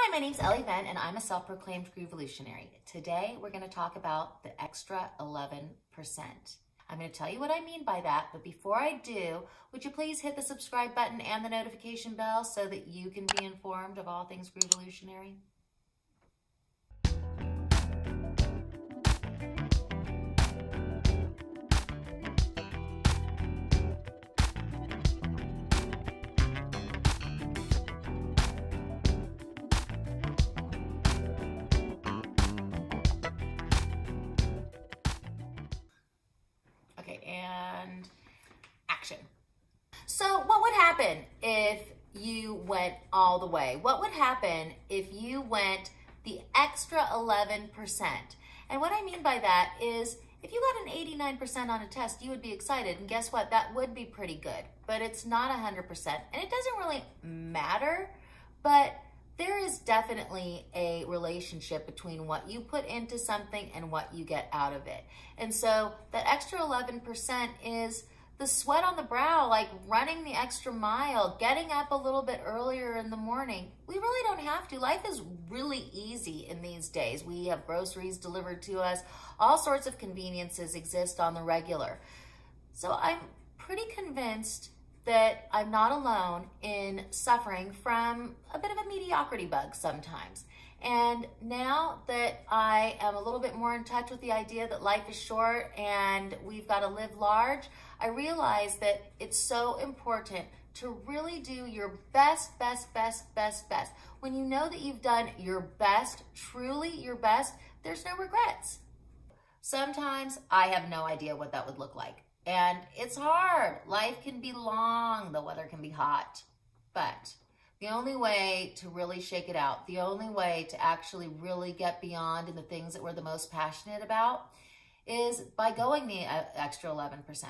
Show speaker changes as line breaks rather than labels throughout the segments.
Hi, my name's Ellie and I'm a self-proclaimed Groovalutionary. Today, we're going to talk about the extra 11%. I'm going to tell you what I mean by that, but before I do, would you please hit the subscribe button and the notification bell so that you can be informed of all things Groovalutionary? And action. So what would happen if you went all the way? What would happen if you went the extra 11%? And what I mean by that is if you got an 89% on a test, you would be excited. And guess what? That would be pretty good, but it's not 100%. And it doesn't really matter, but there is definitely a relationship between what you put into something and what you get out of it. And so that extra 11% is the sweat on the brow, like running the extra mile, getting up a little bit earlier in the morning. We really don't have to. Life is really easy in these days. We have groceries delivered to us. All sorts of conveniences exist on the regular. So I'm pretty convinced that I'm not alone in suffering from a bit of a mediocrity bug sometimes. And now that I am a little bit more in touch with the idea that life is short and we've got to live large, I realize that it's so important to really do your best. When you know that you've done your best, truly your best, there's no regrets. Sometimes I have no idea what that would look like. And it's hard. Life can be long, the weather can be hot. But the only way to really shake it out, the only way to actually really get beyond in the things that we're the most passionate about is by going the extra 11%.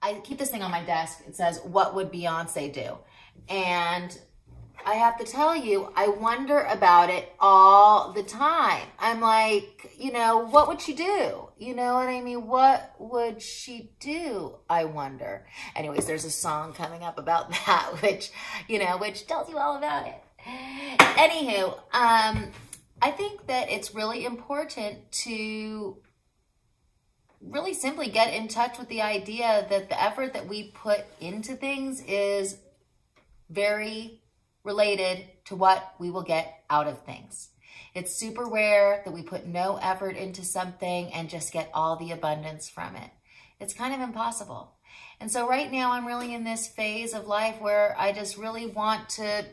I keep this thing on my desk. It says, what would Beyonce do? And I have to tell you, I wonder about it all the time. I'm like, you know, what would she do? You know what I mean? What would she do? I wonder. Anyways, there's a song coming up about that, which tells you all about it. Anywho, I think that it's really important to really simply get in touch with the idea that the effort that we put into things is very related to what we will get out of things. It's super rare that we put no effort into something and just get all the abundance from it. It's kind of impossible. And so right now I'm really in this phase of life where I just really want to,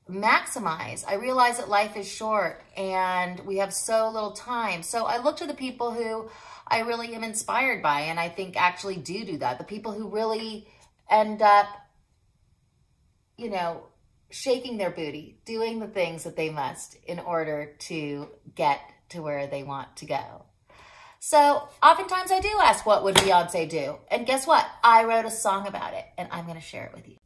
maximize. I realize that life is short and we have so little time. So I look to the people who I really am inspired by and I think actually do that. The people who really end up, shaking their booty, doing the things that they must in order to get to where they want to go. So oftentimes I do ask, what would Beyonce do? And guess what? I wrote a song about it and I'm going to share it with you.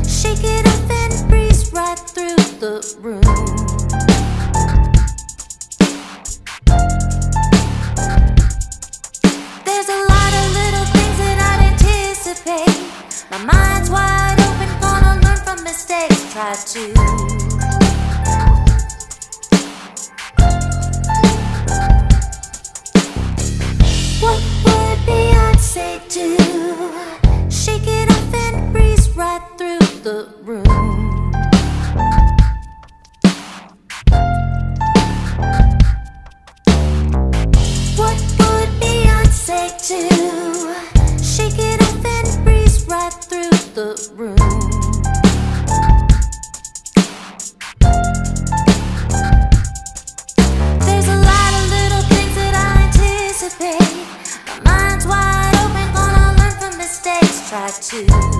Shake it off and breeze right through the room. There's a lot of little things that I'd anticipate. My mind's wide open, gonna learn from mistakes. Try to what would Beyonce do? Shake it off and breeze right through the room. What would Beyonce do? Shake it off and breeze right through the room. There's a lot of little things that I anticipate. My mind's wide open, gonna learn from mistakes. Try to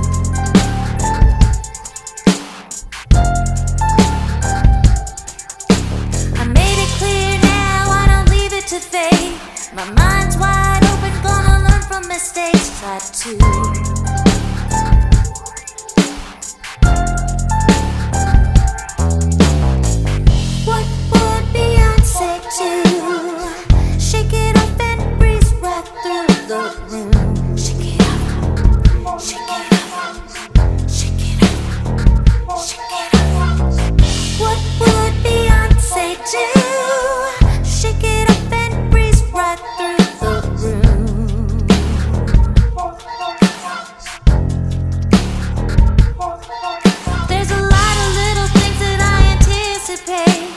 I made it clear now, I don't leave it to fate. My mind's wide open, gonna learn from mistakes. Try to. What would Beyonce do? Shake it up and breeze right through the room. Shake it up, shake it up, shake it up, shake it up. What would Beyonce do? Shake it up and breeze right through the room. There's a lot of little things that I anticipate.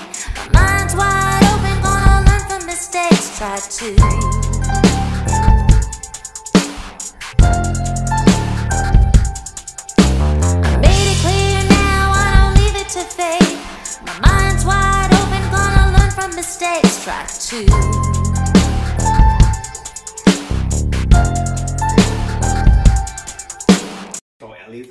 My mind's wide open, gonna learn from mistakes. Try to. I made it clear now, I don't leave it to fate. My mind's wide open, gonna learn from mistakes. Try to.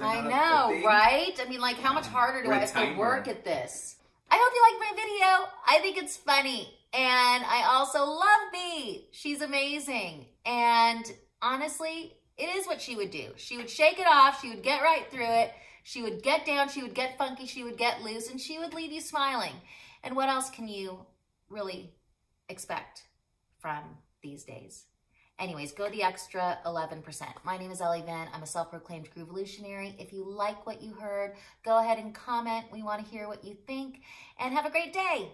I know, right? I mean, like, how much harder do I have to work at this? I hope you like my video. I think it's funny. And I also love Bee. She's amazing. And honestly, it is what she would do. She would shake it off. She would get right through it. She would get down. She would get funky. She would get loose. And she would leave you smiling. And what else can you really expect from these days? Anyways, go the extra 11%. My name is Ellie Van. I'm a self-proclaimed Groovalutionary. If you like what you heard, go ahead and comment. We want to hear what you think. And have a great day.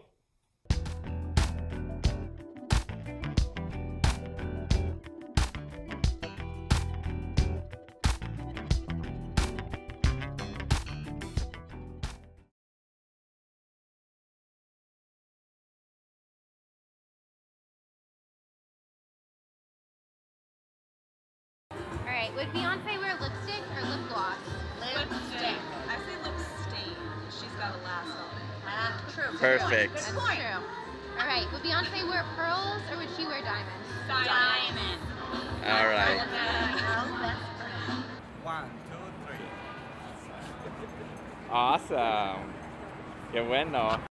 Alright, would Beyonce wear lipstick or lip gloss?
Lipstick. I say lip stain. She's got a lasso.
True.
Perfect.
That's true. Alright, would Beyonce wear pearls or would she wear diamonds?
Diamond.
All right.
1, 2, 3.
Awesome. Qué bueno.